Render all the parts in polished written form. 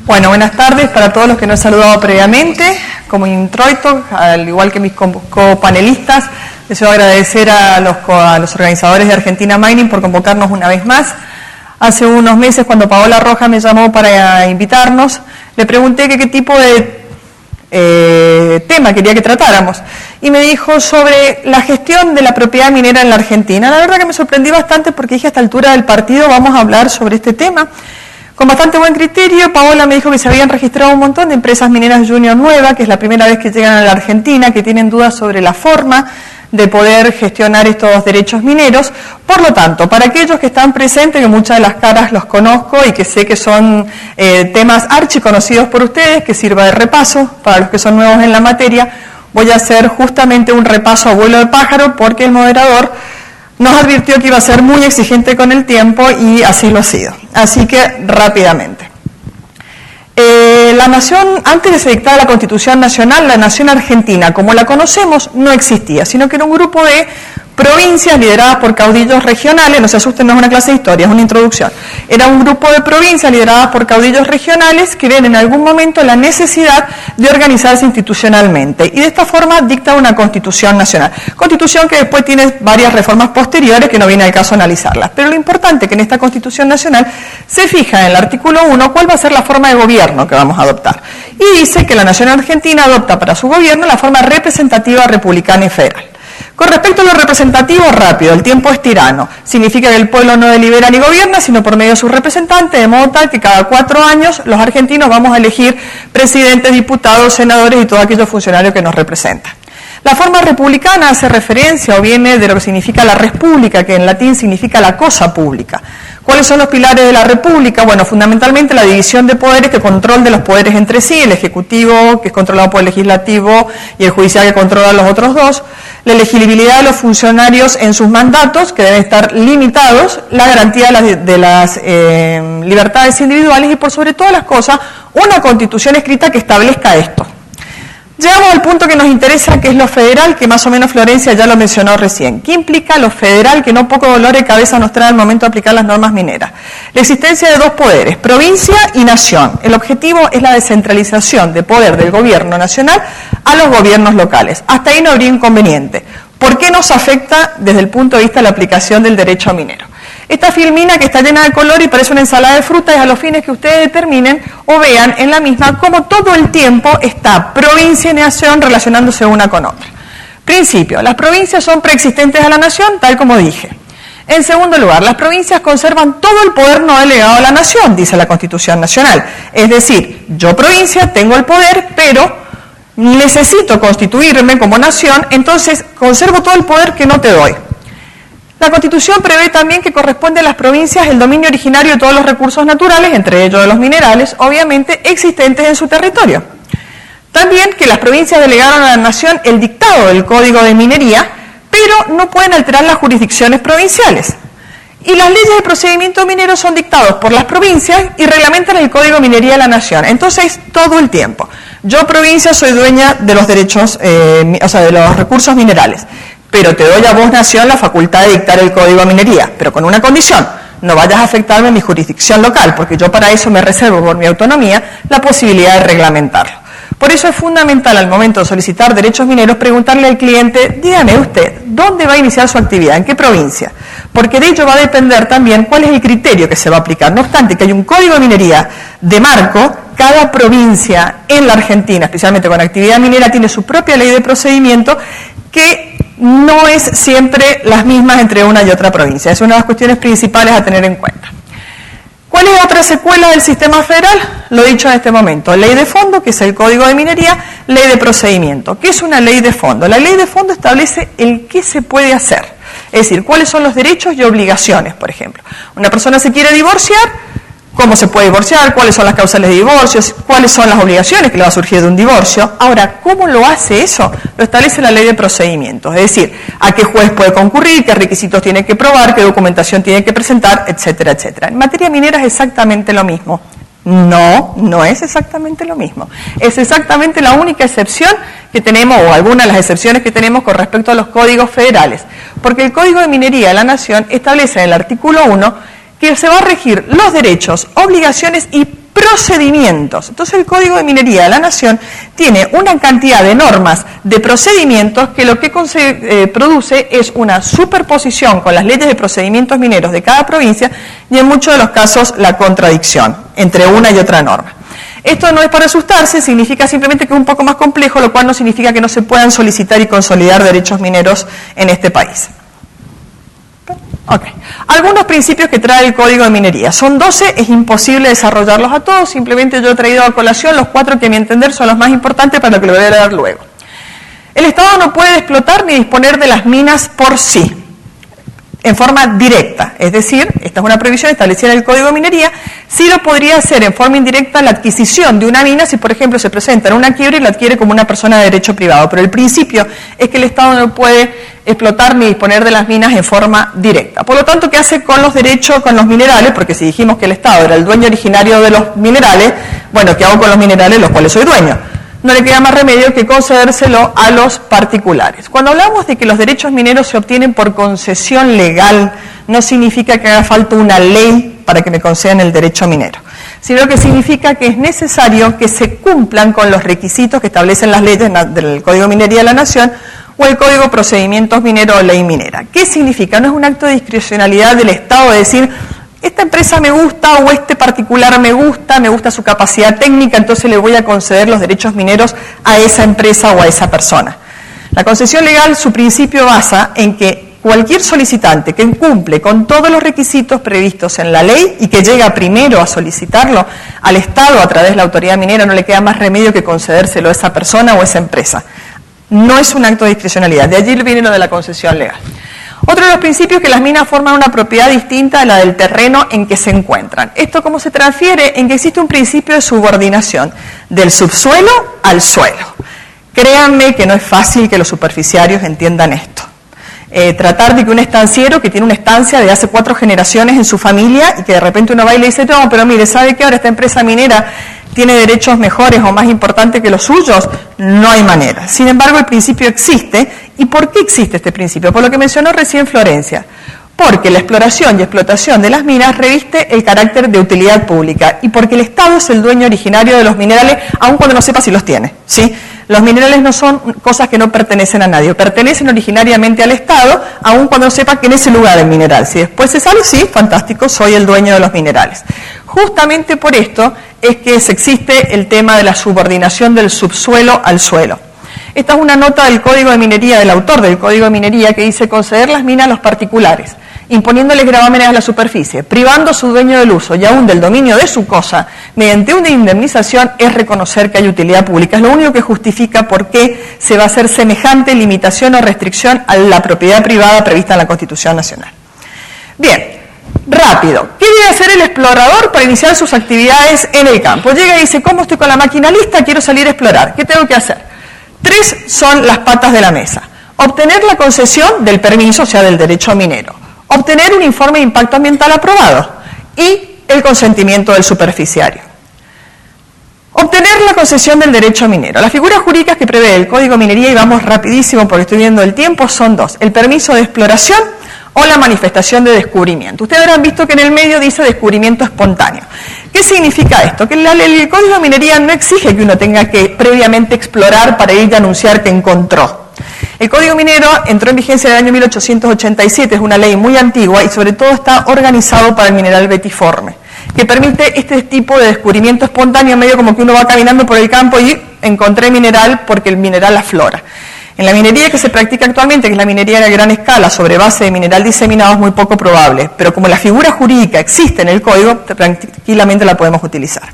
Bueno, buenas tardes para todos los que no he saludado previamente. Como introito, al igual que mis copanelistas, deseo agradecer a los organizadores de Argentina Mining por convocarnos una vez más. Hace unos meses, cuando Paola Roja me llamó para invitarnos, le pregunté qué tipo de tema quería que tratáramos, y me dijo sobre la gestión de la propiedad minera en la Argentina. La verdad que me sorprendí bastante porque dije, a esta altura del partido vamos a hablar sobre este tema. Con bastante buen criterio, Paola me dijo que se habían registrado un montón de empresas mineras junior nuevas, que es la primera vez que llegan a la Argentina, que tienen dudas sobre la forma de poder gestionar estos derechos mineros. Por lo tanto, para aquellos que están presentes, que muchas de las caras los conozco y que sé que son temas archiconocidos por ustedes, que sirva de repaso para los que son nuevos en la materia, voy a hacer justamente un repaso a vuelo de pájaro, porque el moderador nos advirtió que iba a ser muy exigente con el tiempo y así lo ha sido. Así que rápidamente. La nación, antes de se dictar la Constitución Nacional, la nación argentina, como la conocemos, no existía, sino que era un grupo de provincias lideradas por caudillos regionales. No se asusten, no es una clase de historia, es una introducción. Era un grupo de provincias lideradas por caudillos regionales que ven en algún momento la necesidad de organizarse institucionalmente, y de esta forma dicta una Constitución Nacional. Constitución que después tiene varias reformas posteriores que no viene al caso analizarlas. Pero lo importante es que en esta Constitución Nacional se fija en el artículo 1 cuál va a ser la forma de gobierno que vamos a adoptar. Y dice que la nación argentina adopta para su gobierno la forma representativa, republicana y federal. Con respecto a lo representativo, rápido, el tiempo es tirano. Significa que el pueblo no delibera ni gobierna, sino por medio de sus representantes, de modo tal que cada 4 años los argentinos vamos a elegir presidentes, diputados, senadores y todos aquellos funcionarios que nos representan. La forma republicana hace referencia o viene de lo que significa la res pública, que en latín significa la cosa pública. ¿Cuáles son los pilares de la república? Bueno, fundamentalmente la división de poderes, que control de los poderes entre sí, el ejecutivo, que es controlado por el legislativo, y el judicial, que controla a los otros dos, la elegibilidad de los funcionarios en sus mandatos, que deben estar limitados, la garantía de las libertades individuales y, por sobre todas las cosas, una constitución escrita que establezca esto. Llegamos al punto que nos interesa, que es lo federal, que más o menos Florencia ya lo mencionó recién. ¿Qué implica lo federal? Que no poco dolor de cabeza nos trae al momento de aplicar las normas mineras. La existencia de dos poderes, provincia y nación. El objetivo es la descentralización de poder del gobierno nacional a los gobiernos locales. Hasta ahí no habría inconveniente. ¿Por qué nos afecta desde el punto de vista de la aplicación del derecho minero? Esta filmina, que está llena de color y parece una ensalada de frutas, es a los fines que ustedes determinen o vean en la misma cómo todo el tiempo está provincia y nación relacionándose una con otra. Principio, las provincias son preexistentes a la nación, tal como dije. En segundo lugar, las provincias conservan todo el poder no delegado a la nación, dice la Constitución Nacional. Es decir, yo provincia tengo el poder, pero necesito constituirme como nación, entonces conservo todo el poder que no te doy. La Constitución prevé también que corresponde a las provincias el dominio originario de todos los recursos naturales, entre ellos de los minerales, obviamente, existentes en su territorio. También que las provincias delegaron a la nación el dictado del Código de Minería, pero no pueden alterar las jurisdicciones provinciales. Y las leyes de procedimiento minero son dictados por las provincias y reglamentan el Código de Minería de la nación. Entonces, todo el tiempo. Yo, provincia, soy dueña de los derechos, de los recursos minerales. Pero te doy a vos, nación, la facultad de dictar el Código de Minería, pero con una condición: no vayas a afectarme en mi jurisdicción local, porque yo para eso me reservo por mi autonomía la posibilidad de reglamentarlo. Por eso es fundamental, al momento de solicitar derechos mineros, preguntarle al cliente: dígame usted, ¿dónde va a iniciar su actividad? ¿En qué provincia? Porque de ello va a depender también cuál es el criterio que se va a aplicar. No obstante que hay un Código de Minería de marco, cada provincia en la Argentina, especialmente con actividad minera, tiene su propia ley de procedimiento, que no es siempre las mismas entre una y otra provincia. Es una de las cuestiones principales a tener en cuenta. ¿Cuál es otra secuela del sistema federal? Lo he dicho en este momento. Ley de fondo, que es el Código de Minería, ley de procedimiento. ¿Qué es una ley de fondo? La ley de fondo establece el qué se puede hacer. Es decir, cuáles son los derechos y obligaciones, por ejemplo. Una persona se quiere divorciar, ¿cómo se puede divorciar? ¿Cuáles son las causales de divorcio? ¿Cuáles son las obligaciones que le va a surgir de un divorcio? Ahora, ¿cómo lo hace eso? Lo establece la ley de procedimientos, es decir, a qué juez puede concurrir, qué requisitos tiene que probar, qué documentación tiene que presentar, etcétera, etcétera. En materia minera es exactamente lo mismo. No, no es exactamente lo mismo. Es exactamente la única excepción que tenemos, o alguna de las excepciones que tenemos con respecto a los códigos federales. Porque el Código de Minería de la Nación establece en el artículo 1 que se va a regir los derechos, obligaciones y procedimientos. Entonces el Código de Minería de la Nación tiene una cantidad de normas de procedimientos que lo que produce es una superposición con las leyes de procedimientos mineros de cada provincia y en muchos de los casos la contradicción entre una y otra norma. Esto no es para asustarse, significa simplemente que es un poco más complejo, lo cual no significa que no se puedan solicitar y consolidar derechos mineros en este país. Okay. Algunos principios que trae el Código de Minería. Son 12, es imposible desarrollarlos a todos, simplemente yo he traído a colación los 4 que a mi entender son los más importantes para lo que lo voy a dar luego. El Estado no puede explotar ni disponer de las minas por sí, en forma directa, es decir, esta es una prohibición establecida en el Código de Minería, sí lo podría hacer en forma indirecta la adquisición de una mina si, por ejemplo, se presenta en una quiebra y la adquiere como una persona de derecho privado, pero el principio es que el Estado no puede explotar ni disponer de las minas en forma directa. Por lo tanto, ¿qué hace con los derechos, con los minerales? Porque si dijimos que el Estado era el dueño originario de los minerales, bueno, ¿qué hago con los minerales los cuales soy dueño? No le queda más remedio que concedérselo a los particulares. Cuando hablamos de que los derechos mineros se obtienen por concesión legal, no significa que haga falta una ley para que me concedan el derecho minero, sino que significa que es necesario que se cumplan con los requisitos que establecen las leyes del Código de Minería de la Nación o el Código de Procedimientos Mineros o Ley Minera. ¿Qué significa? No es un acto de discrecionalidad del Estado de decir, esta empresa me gusta o este particular me gusta su capacidad técnica, entonces le voy a conceder los derechos mineros a esa empresa o a esa persona. La concesión legal, su principio basa en que cualquier solicitante que cumple con todos los requisitos previstos en la ley y que llega primero a solicitarlo al Estado a través de la autoridad minera, no le queda más remedio que concedérselo a esa persona o a esa empresa. No es un acto de discrecionalidad, de allí viene lo de la concesión legal. Otro de los principios es que las minas forman una propiedad distinta a la del terreno en que se encuentran. ¿Esto cómo se transfiere? En que existe un principio de subordinación del subsuelo al suelo. Créanme que no es fácil que los superficiarios entiendan esto. Tratar de que un estanciero que tiene una estancia de hace 4 generaciones en su familia y que de repente uno va y le dice, no, pero mire, ¿sabe qué? Ahora esta empresa minera tiene derechos mejores o más importantes que los suyos, no hay manera. Sin embargo, el principio existe. ¿Y por qué existe este principio? Por lo que mencionó recién Florencia. Porque la exploración y explotación de las minas reviste el carácter de utilidad pública y porque el Estado es el dueño originario de los minerales, aun cuando no sepa si los tiene, ¿sí? Los minerales no son cosas que no pertenecen a nadie, pertenecen originariamente al Estado, aun cuando no sepa que en ese lugar hay mineral. Si después se sale, sí, fantástico, soy el dueño de los minerales. Justamente por esto es que existe el tema de la subordinación del subsuelo al suelo. Esta es una nota del Código de Minería, del autor del Código de Minería, que dice conceder las minas a los particulares, imponiéndoles gravámenes a la superficie, privando a su dueño del uso y aún del dominio de su cosa, mediante una indemnización, es reconocer que hay utilidad pública. Es lo único que justifica por qué se va a hacer semejante limitación o restricción a la propiedad privada prevista en la Constitución Nacional. Bien. Rápido, ¿qué debe hacer el explorador para iniciar sus actividades en el campo? Llega y dice, ¿cómo estoy con la máquina lista? Quiero salir a explorar. ¿Qué tengo que hacer? 3 son las patas de la mesa. Obtener la concesión del permiso, o sea, del derecho minero. Obtener un informe de impacto ambiental aprobado y el consentimiento del superficiario. Obtener la concesión del derecho minero. Las figuras jurídicas que prevé el Código de Minería, y vamos rapidísimo porque estoy viendo el tiempo, son 2. El permiso de exploración o la manifestación de descubrimiento. Ustedes habrán visto que en el medio dice descubrimiento espontáneo. ¿Qué significa esto? Que el Código de Minería no exige que uno tenga que previamente explorar para ir a anunciar que encontró. El Código Minero entró en vigencia en el año 1887, es una ley muy antigua y sobre todo está organizado para el mineral betiforme, que permite este tipo de descubrimiento espontáneo, medio como que uno va caminando por el campo y encontré mineral porque el mineral aflora. En la minería que se practica actualmente, que es la minería de gran escala sobre base de mineral diseminado, es muy poco probable, pero como la figura jurídica existe en el código, tranquilamente la podemos utilizar.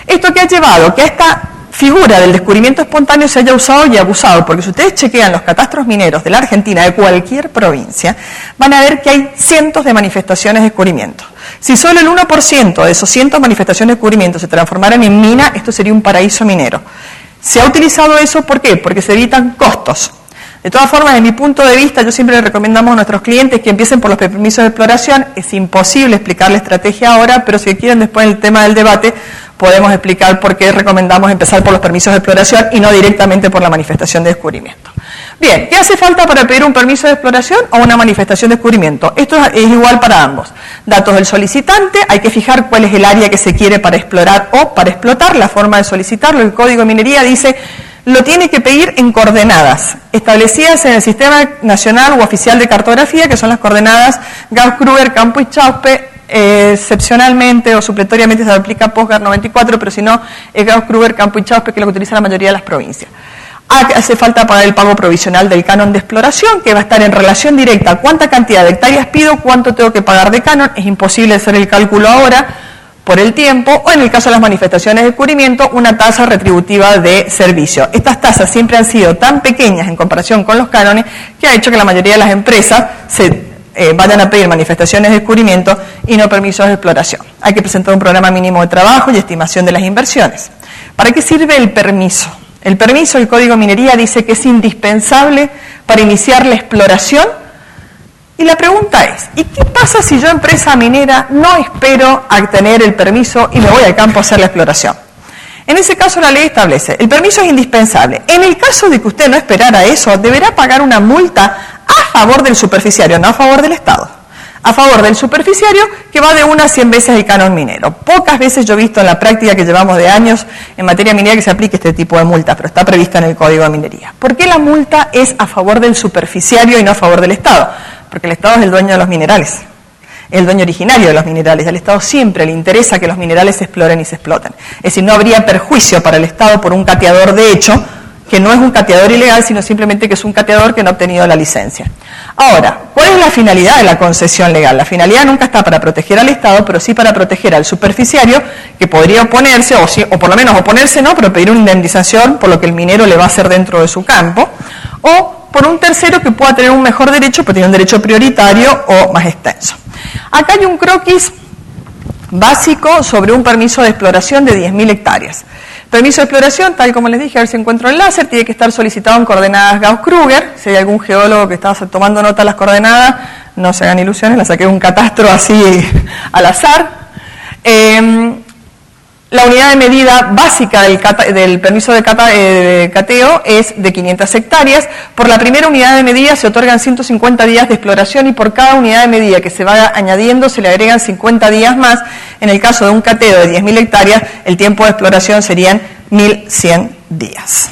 Esto que ha llevado que esta figura del descubrimiento espontáneo se haya usado y abusado, porque si ustedes chequean los catastros mineros de la Argentina, de cualquier provincia, van a ver que hay cientos de manifestaciones de descubrimiento. Si solo el 1% de esos cientos de manifestaciones de descubrimiento se transformaran en mina, esto sería un paraíso minero. Se ha utilizado eso, ¿por qué? Porque se evitan costos. De todas formas, desde mi punto de vista, yo siempre le recomendamos a nuestros clientes que empiecen por los permisos de exploración. Es imposible explicar la estrategia ahora, pero si quieren después en el tema del debate, podemos explicar por qué recomendamos empezar por los permisos de exploración y no directamente por la manifestación de descubrimiento. Bien, ¿qué hace falta para pedir un permiso de exploración o una manifestación de descubrimiento? Esto es igual para ambos. Datos del solicitante, hay que fijar cuál es el área que se quiere para explorar o para explotar, la forma de solicitarlo. El Código de Minería dice, lo tiene que pedir en coordenadas establecidas en el Sistema Nacional u Oficial de Cartografía, que son las coordenadas Gauss-Kruger, Campo y Chauspe. Excepcionalmente o supletoriamente se aplica PostGar 94, pero si no, es Gauss-Kruger, Campo y Chauspe, que es lo que utiliza la mayoría de las provincias. Hace falta pagar el pago provisional del canon de exploración, que va a estar en relación directa a cuánta cantidad de hectáreas pido, cuánto tengo que pagar de canon. Es imposible hacer el cálculo ahora por el tiempo, o en el caso de las manifestaciones de descubrimiento, una tasa retributiva de servicio. Estas tasas siempre han sido tan pequeñas en comparación con los cánones que ha hecho que la mayoría de las empresas vayan a pedir manifestaciones de descubrimiento y no permisos de exploración. Hay que presentar un programa mínimo de trabajo y estimación de las inversiones. ¿Para qué sirve el permiso? El permiso, el Código de Minería dice que es indispensable para iniciar la exploración. Y la pregunta es, ¿y qué pasa si yo, empresa minera, no espero a tener el permiso y me voy al campo a hacer la exploración? En ese caso la ley establece, el permiso es indispensable. En el caso de que usted no esperara eso, deberá pagar una multa a favor del superficiario, no a favor del Estado. A favor del superficiario, que va de 1 a 100 veces el canon minero. Pocas veces yo he visto en la práctica que llevamos de años en materia minera que se aplique este tipo de multa, pero está prevista en el Código de Minería. ¿Por qué la multa es a favor del superficiario y no a favor del Estado? Porque el Estado es el dueño de los minerales, el dueño originario de los minerales. Al Estado siempre le interesa que los minerales se exploren y se exploten. Es decir, no habría perjuicio para el Estado por un cateador de hecho, que no es un cateador ilegal, sino simplemente que es un cateador que no ha obtenido la licencia. Ahora, ¿cuál es la finalidad de la concesión legal? La finalidad nunca está para proteger al Estado, pero sí para proteger al superficiario, que podría oponerse, o por lo menos oponerse no, pero pedir una indemnización por lo que el minero le va a hacer dentro de su campo, o por un tercero que pueda tener un mejor derecho, pero tiene un derecho prioritario o más extenso. Acá hay un croquis básico sobre un permiso de exploración de 10.000 hectáreas. Permiso de exploración, tal como les dije, a ver si encuentro el láser, tiene que estar solicitado en coordenadas Gauss-Kruger. Si hay algún geólogo que está tomando nota de las coordenadas, no se hagan ilusiones, la saqué de un catastro así al azar. La unidad de medida básica del permiso de cateo es de 500 hectáreas. Por la primera unidad de medida se otorgan 150 días de exploración y por cada unidad de medida que se va añadiendo se le agregan 50 días más. En el caso de un cateo de 10.000 hectáreas, el tiempo de exploración serían 1.100 días.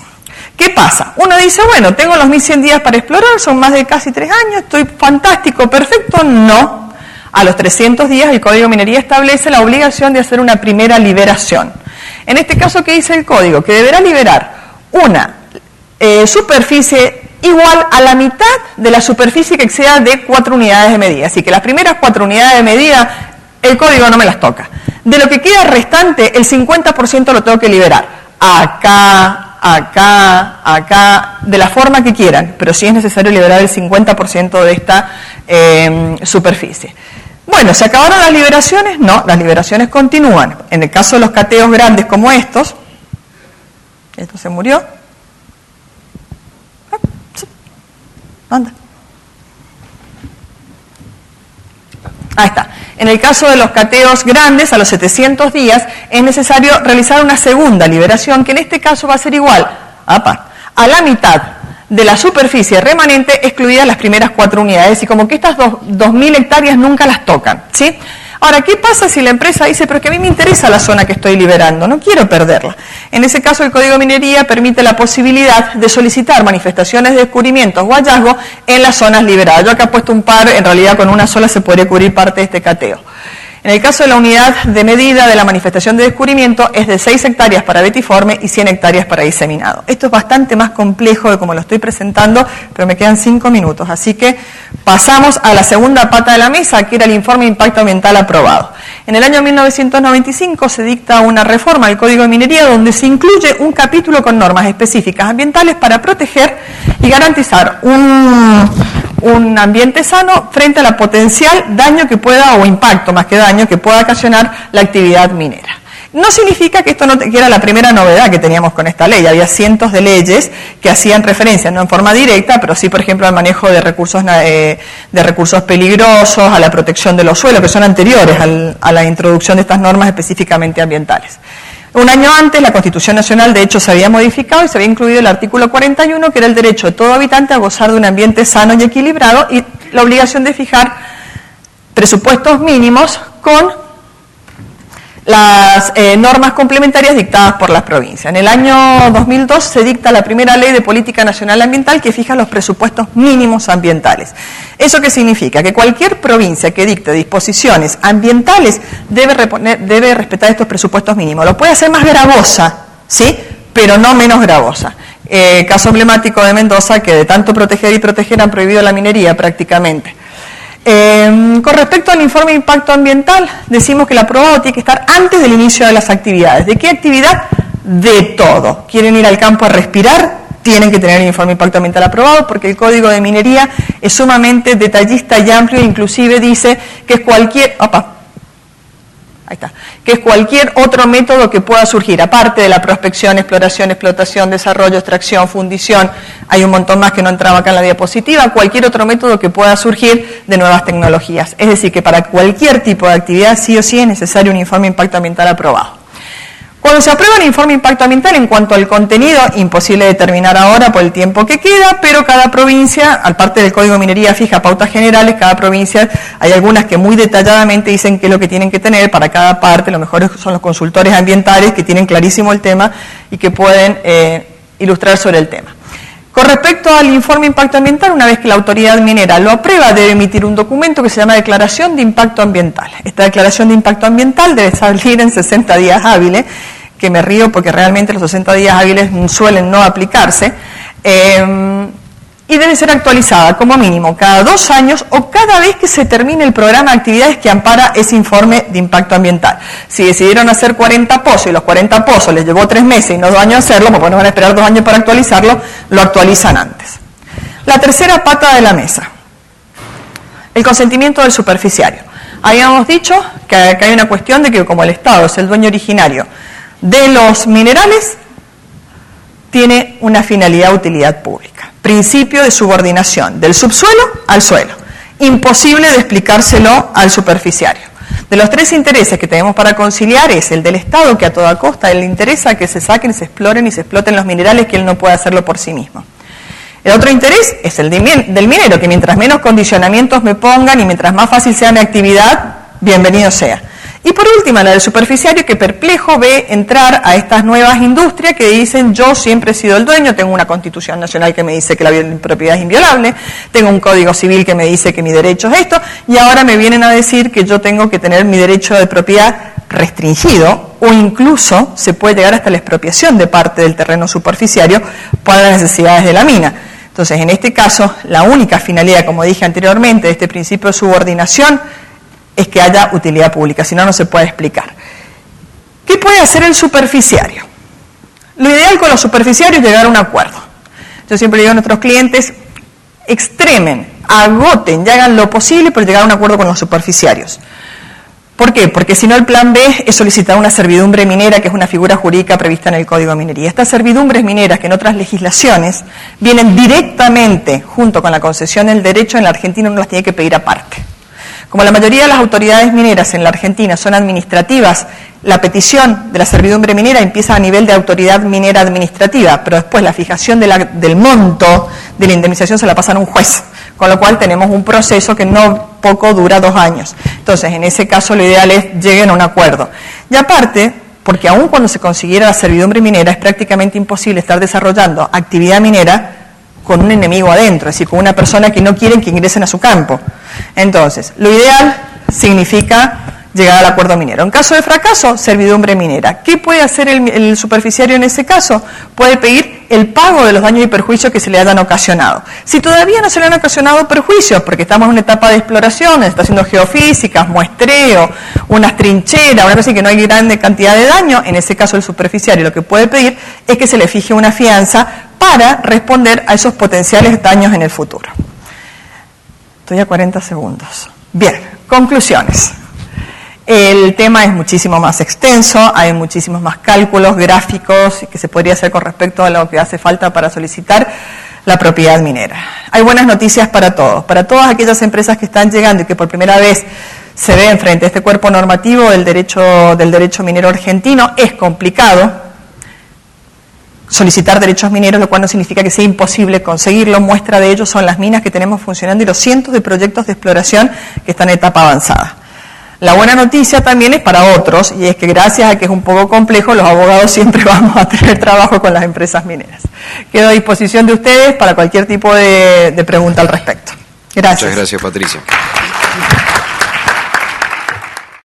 ¿Qué pasa? Uno dice, bueno, tengo los 1.100 días para explorar, son más de casi 3 años, estoy fantástico, perfecto. No. A los 300 días el Código de Minería establece la obligación de hacer una primera liberación. En este caso, ¿qué dice el Código? Que deberá liberar una superficie igual a la mitad de la superficie que exceda de 4 unidades de medida. Así que las primeras 4 unidades de medida, el Código no me las toca. De lo que queda restante, el 50% lo tengo que liberar. Acá, de la forma que quieran, pero sí es necesario liberar el 50% de esta superficie. Bueno, ¿se acabaron las liberaciones? No, las liberaciones continúan. En el caso de los cateos grandes como estos, esto se murió. Anda. Ahí está. En el caso de los cateos grandes, a los 700 días, es necesario realizar una segunda liberación, que en este caso va a ser igual a la mitad de la superficie remanente, excluidas las primeras 4 unidades, y como que estas 2.000 hectáreas nunca las tocan, ¿sí? Ahora, ¿qué pasa si la empresa dice, pero es que a mí me interesa la zona que estoy liberando, no quiero perderla? En ese caso, el Código de Minería permite la posibilidad de solicitar manifestaciones de descubrimientos o hallazgos en las zonas liberadas. Yo acá he puesto un par, en realidad con una sola se podría cubrir parte de este cateo. En el caso de la unidad de medida de la manifestación de descubrimiento es de 6 hectáreas para betiforme y 100 hectáreas para diseminado. Esto es bastante más complejo de como lo estoy presentando, pero me quedan 5 minutos. Así que pasamos a la segunda pata de la mesa, que era el informe de impacto ambiental aprobado. En el año 1995 se dicta una reforma al Código de Minería donde se incluye un capítulo con normas específicas ambientales para proteger y garantizar un ambiente sano frente a la potencial daño que pueda, o impacto más que daño, que pueda ocasionar la actividad minera. No significa que esto no que era la primera novedad que teníamos con esta ley. Había cientos de leyes que hacían referencia, no en forma directa, pero sí, por ejemplo, al manejo de recursos peligrosos, a la protección de los suelos, que son anteriores a la introducción de estas normas específicamente ambientales. Un año antes, la Constitución Nacional, de hecho, se había modificado y se había incluido el artículo 41, que era el derecho de todo habitante a gozar de un ambiente sano y equilibrado, y la obligación de fijar presupuestos mínimos con las normas complementarias dictadas por las provincias. En el año 2002 se dicta la primera ley de política nacional ambiental que fija los presupuestos mínimos ambientales. ¿Eso qué significa? Que cualquier provincia que dicte disposiciones ambientales debe respetar estos presupuestos mínimos. Lo puede hacer más gravosa, ¿sí?, pero no menos gravosa. Caso emblemático de Mendoza, que de tanto proteger y proteger han prohibido la minería prácticamente. Con respecto al informe de impacto ambiental, decimos que el aprobado tiene que estar antes del inicio de las actividades. ¿De qué actividad? De todo. ¿Quieren ir al campo a respirar? Tienen que tener el informe de impacto ambiental aprobado, porque el Código de Minería es sumamente detallista y amplio, inclusive dice que es cualquier otro método que pueda surgir, aparte de la prospección, exploración, explotación, desarrollo, extracción, fundición, hay un montón más que no entraba acá en la diapositiva, cualquier otro método que pueda surgir de nuevas tecnologías. Es decir, que para cualquier tipo de actividad sí o sí es necesario un informe de impacto ambiental aprobado. Cuando se aprueba el informe de impacto ambiental, en cuanto al contenido, imposible determinar ahora por el tiempo que queda, pero cada provincia, aparte del Código de Minería, fija pautas generales, cada provincia, hay algunas que muy detalladamente dicen qué es lo que tienen que tener para cada parte. Lo mejor son los consultores ambientales que tienen clarísimo el tema y que pueden ilustrar sobre el tema. Con respecto al informe de impacto ambiental, una vez que la autoridad minera lo aprueba, debe emitir un documento que se llama Declaración de Impacto Ambiental. Esta declaración de impacto ambiental debe salir en 60 días hábiles, que me río porque realmente los 60 días hábiles suelen no aplicarse, y debe ser actualizada como mínimo cada 2 años o cada vez que se termine el programa de actividades que ampara ese informe de impacto ambiental. Si decidieron hacer 40 pozos y los 40 pozos les llevó 3 meses y no 2 años hacerlo, porque no van a esperar 2 años para actualizarlo, lo actualizan antes. La tercera pata de la mesa, el consentimiento del superficiario. Habíamos dicho que acá hay una cuestión de que como el Estado es el dueño originario de los minerales, tiene una finalidad de utilidad pública. Principio de subordinación del subsuelo al suelo. Imposible de explicárselo al superficiario. De los 3 intereses que tenemos para conciliar es el del Estado, que a toda costa le interesa que se saquen, se exploren y se exploten los minerales, que él no puede hacerlo por sí mismo. El otro interés es el del minero, que mientras menos condicionamientos me pongan y mientras más fácil sea mi actividad, bienvenido sea. Y por último, la del superficiario, que perplejo ve entrar a estas nuevas industrias que dicen: yo siempre he sido el dueño, tengo una Constitución Nacional que me dice que la propiedad es inviolable, tengo un Código Civil que me dice que mi derecho es esto, y ahora me vienen a decir que yo tengo que tener mi derecho de propiedad restringido, o incluso se puede llegar hasta la expropiación de parte del terreno superficiario para las necesidades de la mina. Entonces, en este caso, la única finalidad, como dije anteriormente, de este principio de subordinación es que haya utilidad pública, si no, no se puede explicar. ¿Qué puede hacer el superficiario? Lo ideal con los superficiarios es llegar a un acuerdo. Yo siempre digo a nuestros clientes: extremen, agoten y hagan lo posible por llegar a un acuerdo con los superficiarios. ¿Por qué? Porque si no, el plan B es solicitar una servidumbre minera, que es una figura jurídica prevista en el Código de Minería. Estas servidumbres mineras, que en otras legislaciones vienen directamente junto con la concesión del derecho, en la Argentina uno las tiene que pedir aparte. Como la mayoría de las autoridades mineras en la Argentina son administrativas, la petición de la servidumbre minera empieza a nivel de autoridad minera administrativa, pero después la fijación del monto de la indemnización se la pasan a un juez, con lo cual tenemos un proceso que no poco dura 2 años. Entonces, en ese caso lo ideal es lleguen a un acuerdo. Y aparte, porque aun cuando se consiguiera la servidumbre minera, es prácticamente imposible estar desarrollando actividad minera con un enemigo adentro, es decir, con una persona que no quieren que ingresen a su campo. Entonces, lo ideal significa llegar al acuerdo minero. En caso de fracaso, servidumbre minera. ¿Qué puede hacer el superficiario en ese caso? Puede pedir el pago de los daños y perjuicios que se le hayan ocasionado. Si todavía no se le han ocasionado perjuicios, porque estamos en una etapa de exploración, está haciendo geofísicas, muestreo, unas trincheras, una cosa que no hay grande cantidad de daño, en ese caso el superficiario lo que puede pedir es que se le fije una fianza para responder a esos potenciales daños en el futuro. Estoy a 40 segundos. Bien, conclusiones. El tema es muchísimo más extenso, hay muchísimos más cálculos, gráficos que se podría hacer con respecto a lo que hace falta para solicitar la propiedad minera. Hay buenas noticias para todos, para todas aquellas empresas que están llegando y que por primera vez se ven frente a este cuerpo normativo del derecho minero argentino. Es complicado solicitar derechos mineros, lo cual no significa que sea imposible conseguirlo. Muestra de ello son las minas que tenemos funcionando y los cientos de proyectos de exploración que están en etapa avanzada. La buena noticia también es para otros, y es que gracias a que es un poco complejo, los abogados siempre vamos a tener trabajo con las empresas mineras. Quedo a disposición de ustedes para cualquier tipo de pregunta al respecto. Gracias. Muchas gracias, Patricia.